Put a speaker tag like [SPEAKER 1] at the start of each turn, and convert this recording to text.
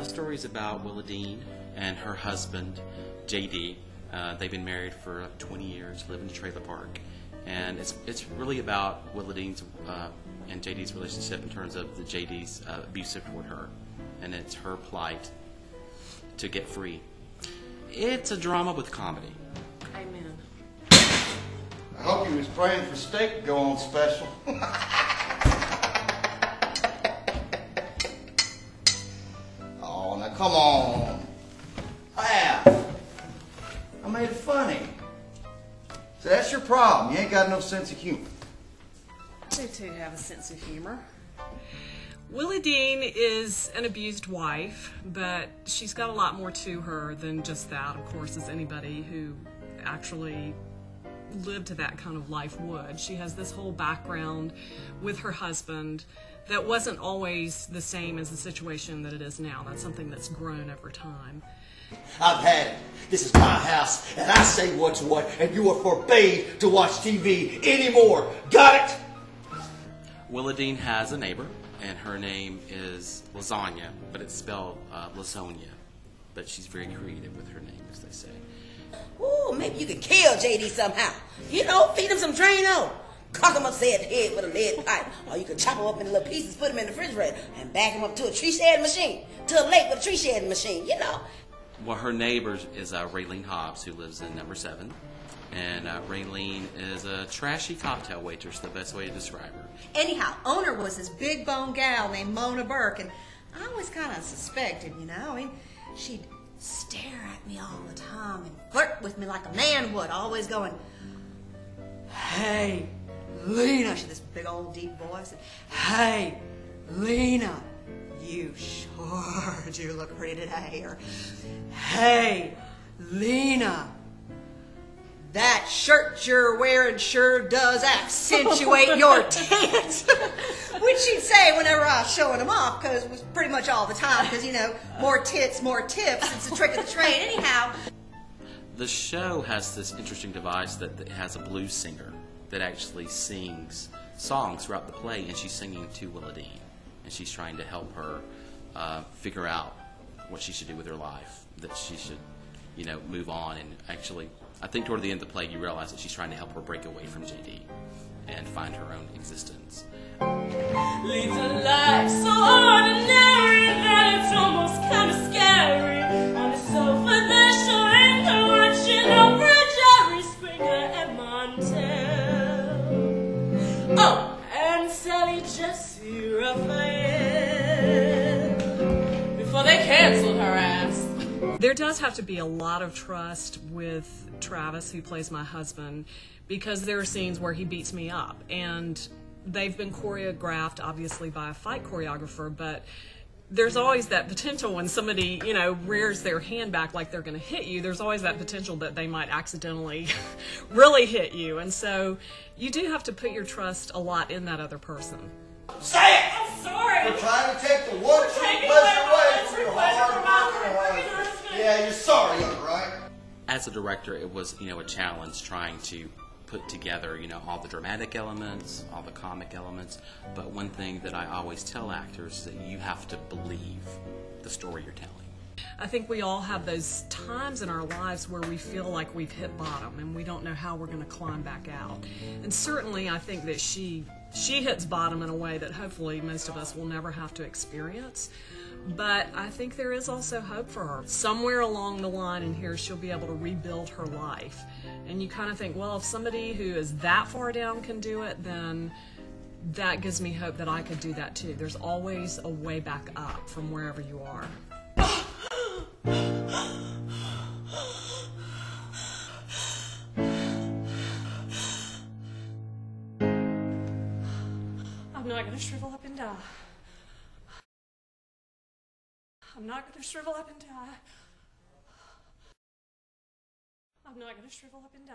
[SPEAKER 1] story is about Willa Dean and her husband, J.D. They've been married for 20 years, live in a trailer park. And it's really about Willa Dean's and J.D.'s relationship in terms of the J.D.'s abusive toward her. And it's her plight to get free. It's a drama with comedy.
[SPEAKER 2] Amen.
[SPEAKER 3] I hope you was praying for steak to go on special. Oh, now come on. Laugh. I made it funny. So that's your problem. You ain't got no sense of humor.
[SPEAKER 2] I do too have a sense of humor. Willa Dean is an abused wife, but she's got a lot more to her than just that, of course, as anybody who actually lived that kind of life would. She has this whole background with her husband that wasn't always the same as the situation that it is now. That's something that's grown over time.
[SPEAKER 4] I've had it. This is my house, and I say what's what, and you are forbade to watch TV anymore. Got it?
[SPEAKER 1] Willa Dean has a neighbor, and her name is Lasagna, but it's spelled Lasonia. But she's very creative with her name, as they say.
[SPEAKER 5] Ooh, maybe you can kill JD somehow. You know, feed him some Drano. Cock him upside the head with a lead pipe. Or you can chop him up into little pieces, put him in the refrigerator, and back him up to a tree shedding machine. To a lake with a tree shedding machine, you know.
[SPEAKER 1] Well, her neighbor is Raylene Hobbs, who lives in number 7. And Raylene is a trashy cocktail waitress, the best way to describe her.
[SPEAKER 6] Anyhow, owner was this big bone gal named Mona Burke, and I always kind of suspected, you know. I mean, she'd stare at me all the time and flirt with me like a man would, always going, "Hey, Lena," she had this big old deep voice, and, "Hey, Lena, you sure do look pretty today," or, "Hey, Lena, that shirt you're wearing sure does accentuate your tits," which she'd say whenever I was showing them off, because it was pretty much all the time, because, you know, more tits, more tips, it's the trick of the trade. Anyhow.
[SPEAKER 1] The show has this interesting device that has a blues singer that actually sings songs throughout the play, and she's singing to Willa Dean, and she's trying to help her figure out what she should do with her life, that she should, you know, move on. And actually, I think toward the end of the play, you realize that she's trying to help her break away from JD and find her own existence.
[SPEAKER 7] Leads a life so ordinary that it's almost kind of scary. On the sofa, they're showing her watching over Jerry Springer and Montel. Oh, and Sally Jesse Raphael before they canceled her ass.
[SPEAKER 2] There does have to be a lot of trust with Travis, who plays my husband, because there are scenes where he beats me up, and they've been choreographed obviously by a fight choreographer, but there's always that potential when somebody, you know, rears their hand back like they're going to hit you, there's always that potential that they might accidentally really hit you, and so you do have to put your trust a lot in that other person.
[SPEAKER 4] Say it!
[SPEAKER 7] I'm sorry.
[SPEAKER 3] We're trying to take the one true pleasure away from your hard-working wife. Yeah, you're sorry, right?
[SPEAKER 1] As a director, it was, you know, a challenge trying to put together, you know, all the dramatic elements, all the comic elements. But one thing that I always tell actors is that you have to believe the story you're telling.
[SPEAKER 2] I think we all have those times in our lives where we feel like we've hit bottom and we don't know how we're going to climb back out. And certainly I think that she hits bottom in a way that hopefully most of us will never have to experience. But I think there is also hope for her. Somewhere along the line in here, she'll be able to rebuild her life. And you kind of think, well, if somebody who is that far down can do it, then that gives me hope that I could do that too. There's always a way back up from wherever you are.
[SPEAKER 7] I'm not going to shrivel up and die. I'm not going to shrivel up and die. I'm not going to shrivel up and die.